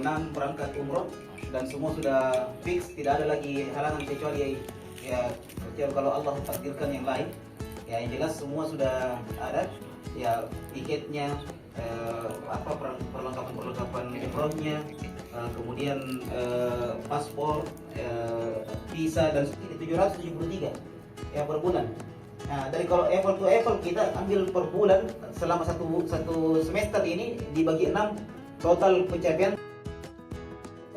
senang berangkat umroh dan semua sudah fix, tidak ada lagi halangan kecuali ya kalau Allah takdirkan yang lain. Ya yang jelas semua sudah ada, ya tiketnya, perlengkapan ihramnya, kemudian paspor, visa, dan 773 ya per bulan. Nah, dari kalau apple to apple kita ambil per bulan selama satu semester ini dibagi 6, total pencapaian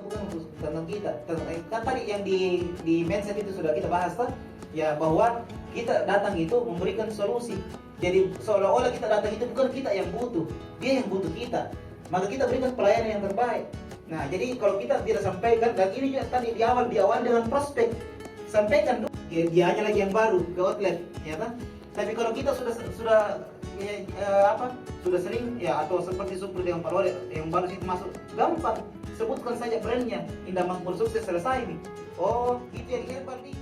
bukan tentang kita. Kan tadi yang di mindset itu sudah kita bahas kan? Ya bahwa kita datang itu memberikan solusi. Jadi seolah-olah kita datang itu bukan kita yang butuh, dia yang butuh kita. Maka kita berikan pelayanan yang terbaik. Nah, jadi kalau kita tidak sampaikan, dan ini juga tadi diawali dengan prospek, sampaikan dulu. Dia hanya lagi yang baru ke outlet, ya kan? Tapi kalau kita sudah sering ya, atau seperti yang baru sih masuk, gampang sebutkan saja brandnya, Indah Makmur sukses selesai nih. Oh, itu yang hebat nih.